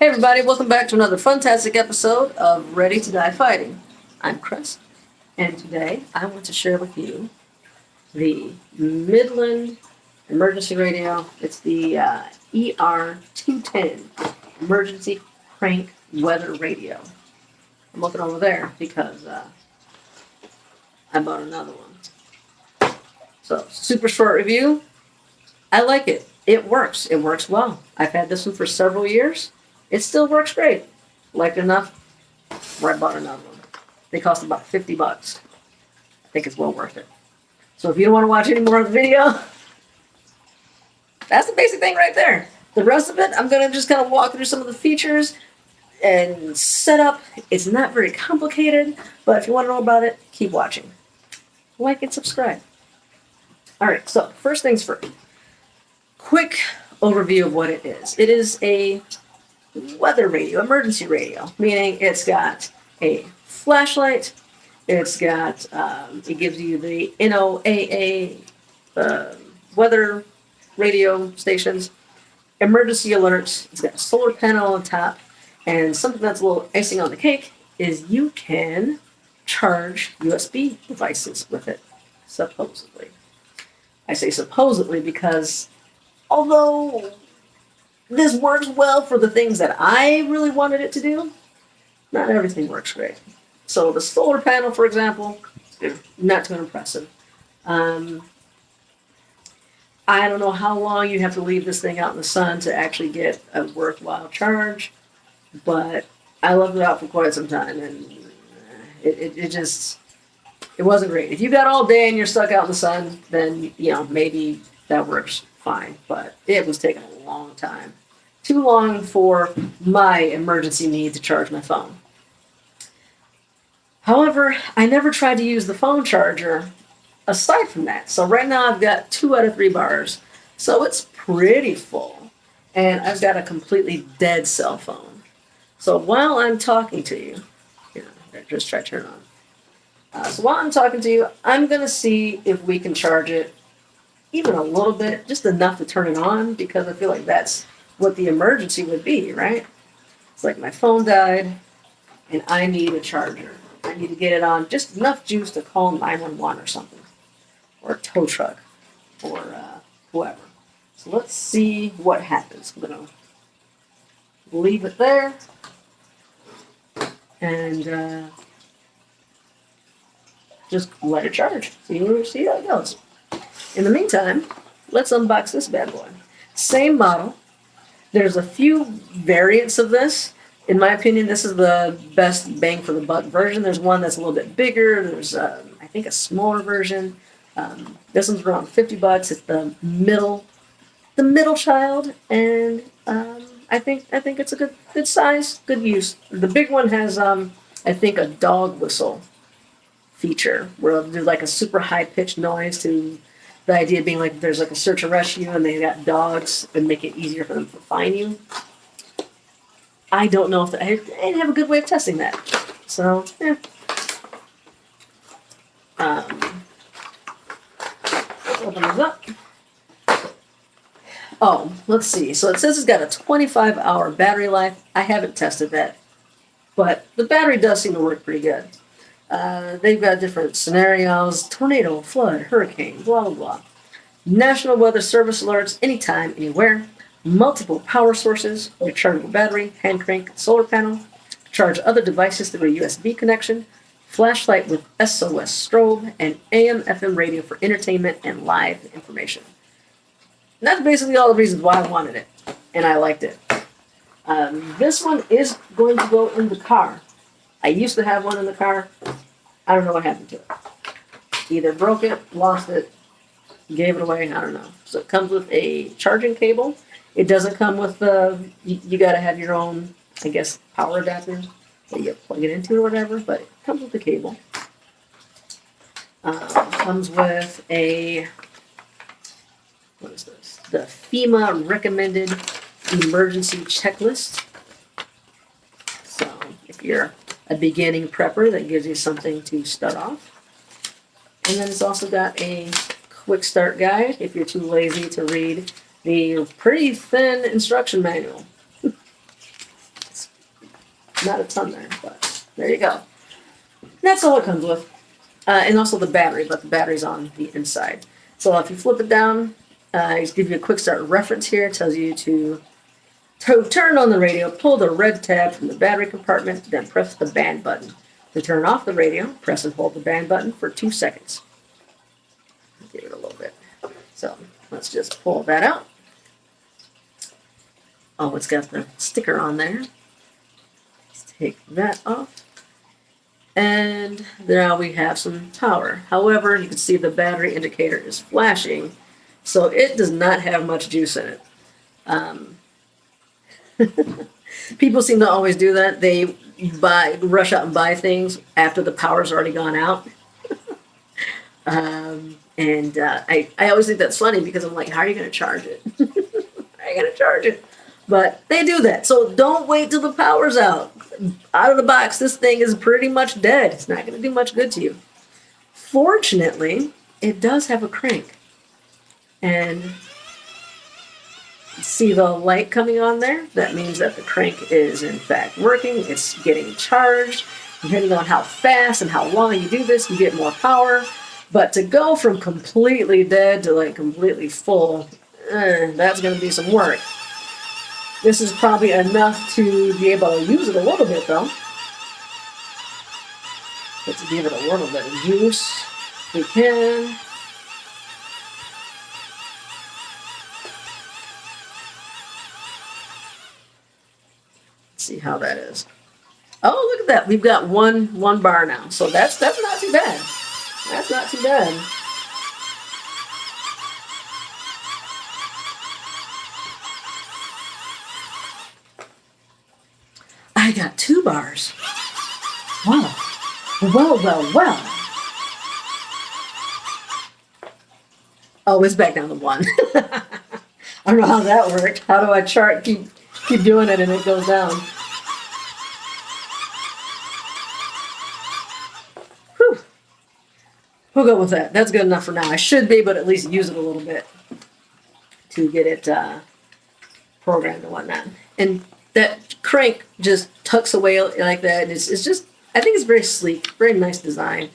Hey everybody, welcome back to another fantastic episode of Ready to Die Fighting. I'm Chris, and today I want to share with you the Midland emergency radio. It's the ER210 emergency crank weather radio. I'm looking over there because I bought another one. So, super short review. I like it. It works. It works well. I've had this one for several years. It still works great. Liked it enough where I bought another one. They cost about $50. I think it's well worth it. So if you don't want to watch any more of the video, that's the basic thing right there. The rest of it, I'm going to just kind of walk through some of the features and setup. It's not very complicated, but if you want to know about it, keep watching. Like and subscribe. All right, so first things first. Quick overview of what it is. It is a weather radio, emergency radio, meaning it's got a flashlight, it's got, it gives you the NOAA weather radio stations, emergency alerts, it's got a solar panel on top, and something that's a little icing on the cake is you can charge USB devices with it, supposedly. I say supposedly because although this works well for the things that I really wanted it to do, not everything works great. So the solar panel, for example, not too impressive. I don't know how long you have to leave this thing out in the sun to actually get a worthwhile charge, but I left it out for quite some time, and it wasn't great. If you got all day and you're stuck out in the sun, then, maybe that works fine, but it was taking a long time. Too long for my emergency need to charge my phone. However, I never tried to use the phone charger aside from that. So right now I've got 2 out of 3 bars. So it's pretty full. And I've got a completely dead cell phone. So while I'm talking to you, just try to turn it on. So while I'm talking to you, I'm going to see if we can charge it even a little bit, just enough to turn it on, because I feel like that's what the emergency would be, right? It's like my phone died and I need a charger. I need to get it on just enough juice to call 911 or something, or a tow truck, or whoever. So let's see what happens. I'm going to leave it there and just let it charge. See how it goes. In the meantime, let's unbox this bad boy. Same model. There's a few variants of this. In my opinion, this is the best bang for the buck version. There's one that's a little bit bigger. There's, I think, a smaller version. This one's around $50. It's the middle child, and I think it's a good size, good use. The big one has, I think, a dog whistle feature where there's like a super high pitched noise to. The idea being like there's like a search and rescue and they got dogs and make it easier for them to find you. I don't know if I didn't have a good way of testing that. So, yeah. Let's open this up. Oh, let's see. So it says it's got a 25-hour battery life. I haven't tested that, but the battery does seem to work pretty good. They've got different scenarios: tornado, flood, hurricane, blah, blah, blah. National Weather Service alerts anytime, anywhere. Multiple power sources, rechargeable battery, hand crank, solar panel. Charge other devices through a USB connection. Flashlight with SOS strobe, and AM/FM radio for entertainment and live information. And that's basically all the reasons why I wanted it, and I liked it. This one is going to go in the car. I used to have one in the car. I don't know what happened to it. Either broke it, lost it, gave it away, I don't know. So it comes with a charging cable. It doesn't come with you got to have your own, I guess, power adapters that you plug it into or whatever, but it comes with the cable. Comes with what is this? The FEMA recommended emergency checklist. So if you're a beginning prepper, that gives you something to start off. And then it's also got a quick start guide if you're too lazy to read the pretty thin instruction manual. Not a ton there, but there you go. And that's all it comes with. And also the battery, but the battery's on the inside. So if you flip it down, just give you a quick start reference here. It tells you to turn on the radio, pull the red tab from the battery compartment, then press the band button. To turn off the radio, press and hold the band button for 2 seconds. Give it a little bit. So let's just pull that out. Oh, it's got the sticker on there. Let's take that off. And now we have some power. However, you can see the battery indicator is flashing, so it does not have much juice in it. People seem to always do that. They rush out and buy things after the power's already gone out. I always think that's funny because I'm like, how are you going to charge it? How are you going to charge it? But they do that. So don't wait till the power's out. Out of the box, this thing is pretty much dead. It's not going to do much good to you. Fortunately, it does have a crank. And see the light coming on there? That means that the crank is in fact working. It's getting charged. Depending on how fast and how long you do this, you get more power. But to go from completely dead to like completely full, that's going to be some work. This is probably enough to be able to use it a little bit though. Let's give it a little bit of juice. We can. Let's see how that is. Oh, look at that. We've got one bar now. So that's not too bad. That's not too bad. I got 2 bars. Wow. Well. Oh, it's back down to 1. I don't know how that worked. How do I keep doing it and it goes down? Whew. We'll go with that. That's good enough for now. I should be able to at least use it a little bit to get it programmed and whatnot. And that crank just tucks away like that. And it's just, I think it's very sleek, very nice design.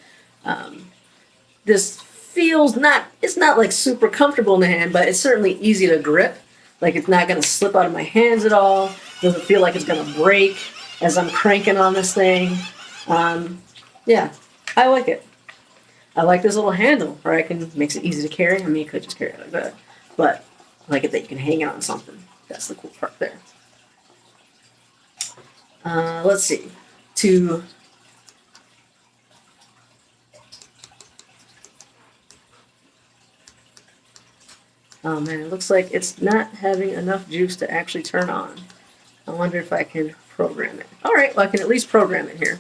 This feels it's not like super comfortable in the hand, but it's certainly easy to grip. Like it's not going to slip out of my hands at all. Doesn't feel like it's going to break as I'm cranking on this thing. Yeah, I like it. I like this little handle where makes it easy to carry. I mean, you could just carry it like that, but I like it that you can hang it on something. That's the cool part there. Let's see. Oh man, it looks like it's not having enough juice to actually turn on. I wonder if I can program it. All right, well I can at least program it here.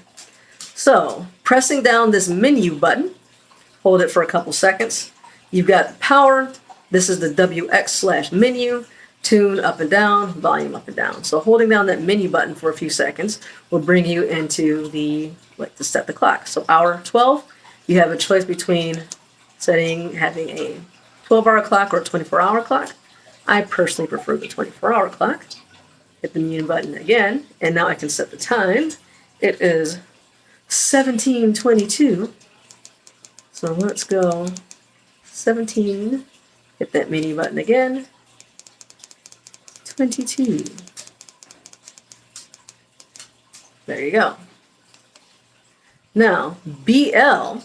So, pressing down this menu button, hold it for a couple seconds. You've got power. This is the WX/menu. Tune up and down, volume up and down. So holding down that menu button for a few seconds will bring you into to set the clock. So hour 12, you have a choice between having a 12-hour clock or a 24-hour clock. I personally prefer the 24-hour clock. Hit the menu button again, and now I can set the time. It is 17:22. So let's go 17. Hit that menu button again. 22. There you go. Now, BL,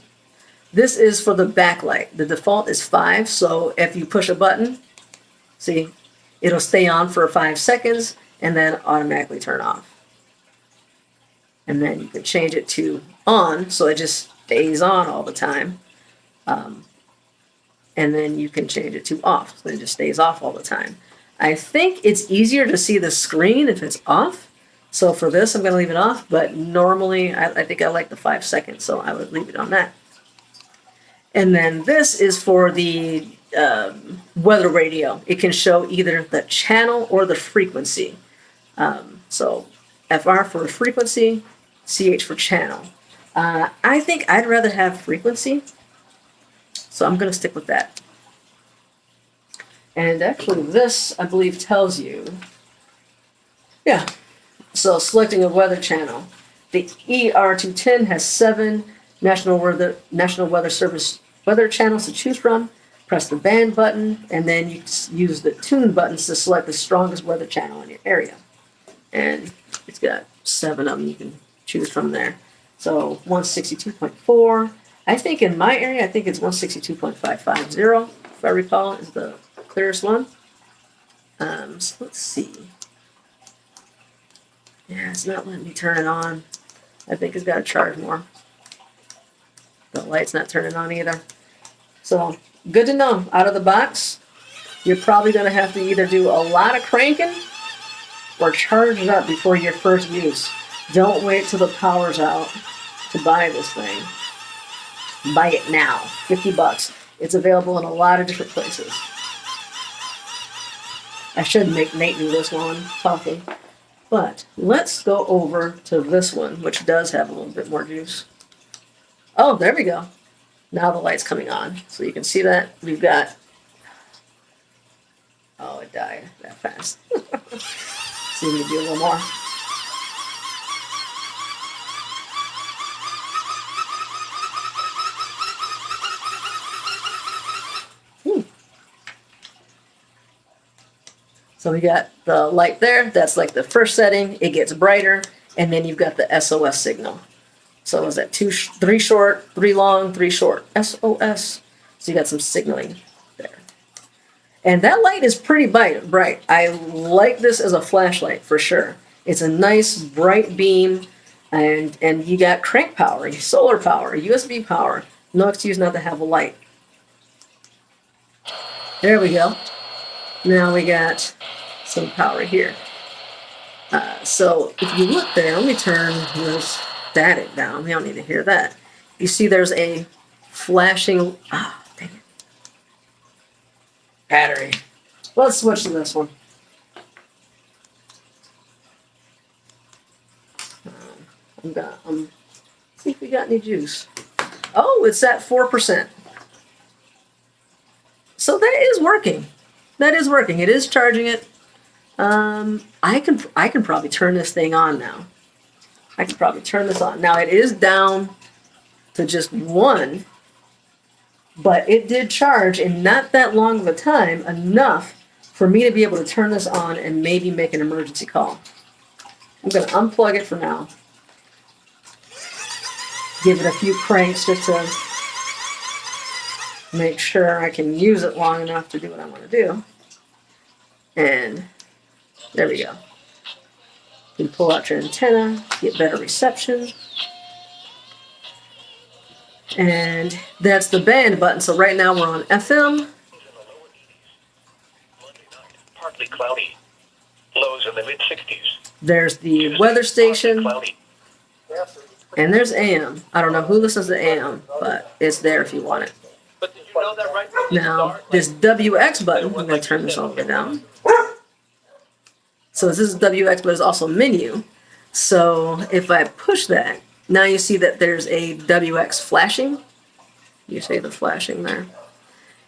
this is for the backlight. The default is 5, so if you push a button, see, it'll stay on for 5 seconds and then automatically turn off. And then you can change it to on, so it just stays on all the time. And then you can change it to off, so it just stays off all the time. I think it's easier to see the screen if it's off. So for this, I'm going to leave it off. But normally, I think I like the 5 seconds, so I would leave it on that. And then this is for the weather radio. It can show either the channel or the frequency. So FR for frequency, CH for channel. I think I'd rather have frequency. So I'm going to stick with that. And actually this, I believe, tells you, yeah, So selecting a weather channel. The ER210 has 7 National Weather Service weather channels to choose from. Press the band button, and then you use the tune buttons to select the strongest weather channel in your area. And it's got 7 of them you can choose from there. So 162.4. I think in my area, I think it's 162.550, if I recall, is the clearest one. So let's see. Yeah, it's not letting me turn it on. I think it's got to charge more. The light's not turning on either. So, good to know. Out of the box, you're probably going to have to either do a lot of cranking or charge it up before your first use. Don't wait till the power's out to buy this thing. Buy it now. $50. It's available in a lot of different places. I should make Nate do this while I'm talking. But let's go over to this one, which does have a little bit more juice. Oh, there we go. Now the light's coming on. So you can see that we've got... Oh, it died that fast. So we need to do a little more. So we got the light there. That's like the first setting. It gets brighter. And then you've got the SOS signal. So is that 3 short, 3 long, 3 short? SOS. So you got some signaling there. And that light is pretty bright. I like this as a flashlight for sure. It's a nice bright beam. And you got crank power, solar power, USB power. No excuse not to have a light. There we go. Now we got some power here. So if you look there, let me turn this static down. We don't need to hear that. You see there's a flashing... Ah, dang it. Battery. Let's switch to this one. See if we got any juice. Oh, it's at 4%. So that is working. That is working. It is charging it. I can probably turn this thing on now. I can probably turn this on. Now it is down to just 1, but it did charge in not that long of a time enough for me to be able to turn this on and maybe make an emergency call. I'm going to unplug it for now. Give it a few cranks just to make sure I can use it long enough to do what I want to do. And there we go. You can pull out your antenna, get better reception. And that's the band button. So right now we're on FM. Partly cloudy. Lows in the mid-60s. There's the weather station. And there's AM. I don't know who listens to AM, but it's there if you want it. But did you know that right now, this WX button, I'm going to turn this all the way down. So this is WX, but it's also menu. So if I push that, now you see that there's a WX flashing. You see the flashing there.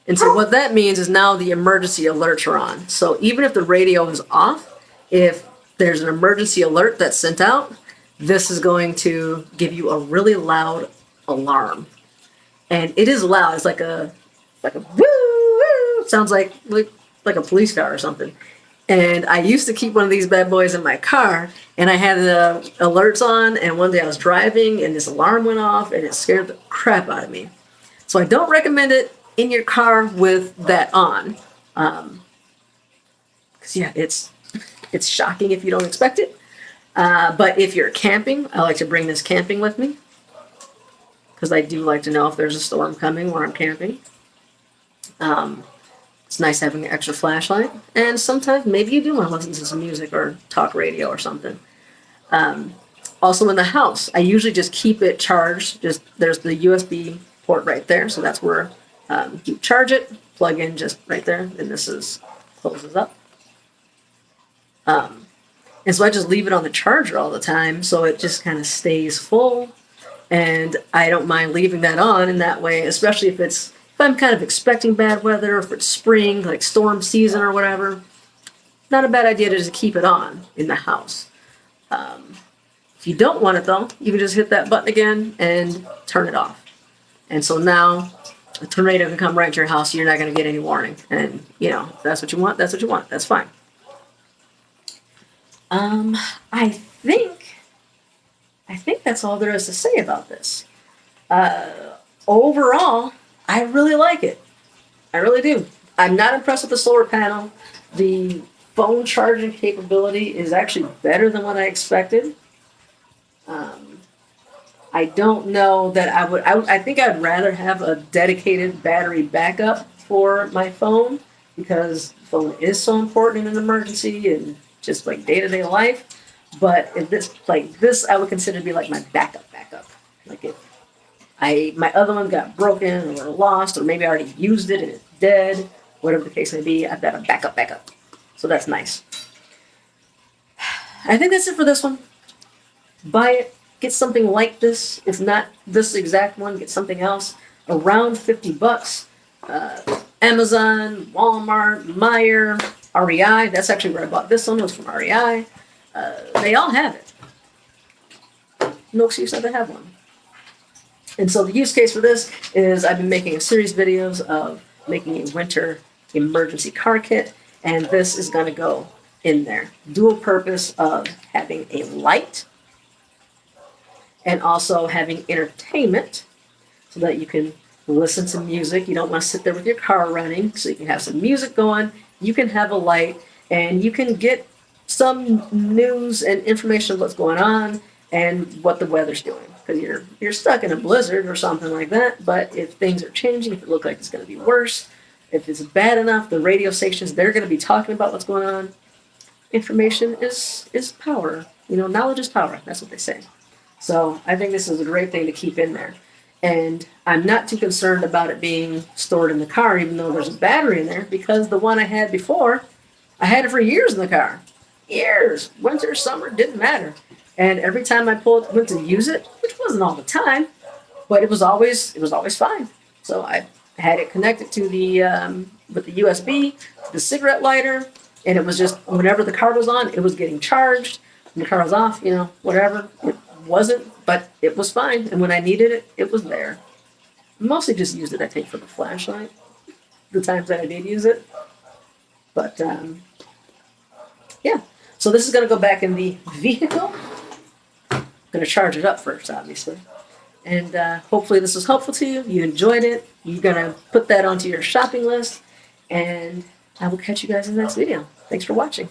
And so what that means is now the emergency alerts are on. So even if the radio is off, if there's an emergency alert that's sent out, this is going to give you a really loud alarm. And it is loud. It's like a woo, woo. It sounds like a police car or something. And I used to keep one of these bad boys in my car, and I had the alerts on, and one day I was driving, and this alarm went off, and it scared the crap out of me. So I don't recommend it in your car with that on. Because, yeah, it's shocking if you don't expect it. But if you're camping, I like to bring this camping with me. Because I do like to know if there's a storm coming where I'm camping. It's nice having an extra flashlight. And sometimes maybe you do want to listen to some music or talk radio or something. Also in the house, I usually just keep it charged. There's the USB port right there. So that's where you charge it, plug in just right there. And this closes up. And so I just leave it on the charger all the time. So it just kind of stays full. And I don't mind leaving that on in that way, especially if I'm kind of expecting bad weather, if it's spring, like storm season or whatever. Not a bad idea to just keep it on in the house. If you don't want it though, you can just hit that button again and turn it off. And so now a tornado can come right to your house. You're not going to get any warning. And you know, if that's what you want. That's what you want. That's fine. I think that's all there is to say about this. Overall, I really like it. I really do. I'm not impressed with the solar panel. The phone charging capability is actually better than what I expected. I don't know that I think I'd rather have a dedicated battery backup for my phone, because the phone is so important in an emergency and just like day-to-day life. But if this, I would consider to be like my backup. Like if my other one got broken or lost, or maybe I already used it and it's dead, whatever the case may be, I've got a backup. So that's nice. I think that's it for this one. Buy it. Get something like this. If not this exact one, get something else. Around $50. Amazon, Walmart, Meijer, REI. That's actually where I bought this one. It was from REI. They all have it. No excuse not to have one. And so the use case for this is I've been making a series of videos of making a winter emergency car kit, and this is going to go in there. Dual purpose of having a light and also having entertainment so that you can listen to music. You don't want to sit there with your car running, so you can have some music going, you can have a light, and you can get some news and information of what's going on and what the weather's doing. Because you're stuck in a blizzard or something like that, but if things are changing, if it looks like it's going to be worse, if it's bad enough, the radio stations, they're going to be talking about what's going on. Information is power. You know, knowledge is power. That's what they say. So I think this is a great thing to keep in there. And I'm not too concerned about it being stored in the car, even though there's a battery in there, because the one I had before, I had it for years in the car. Years. Winter, summer, didn't matter. And every time I went to use it, which wasn't all the time, but it was always fine. So I had it connected to with the USB, the cigarette lighter, and it was just, whenever the car was on, it was getting charged. When the car was off, you know, whatever. It wasn't, but it was fine. And when I needed it, it was there. Mostly just used it, I think, for the flashlight, the times that I did use it. But, yeah. So this is going to go back in the vehicle. I'm going to charge it up first, obviously. And hopefully this was helpful to you. You enjoyed it. You're going to put that onto your shopping list. And I will catch you guys in the next video. Thanks for watching.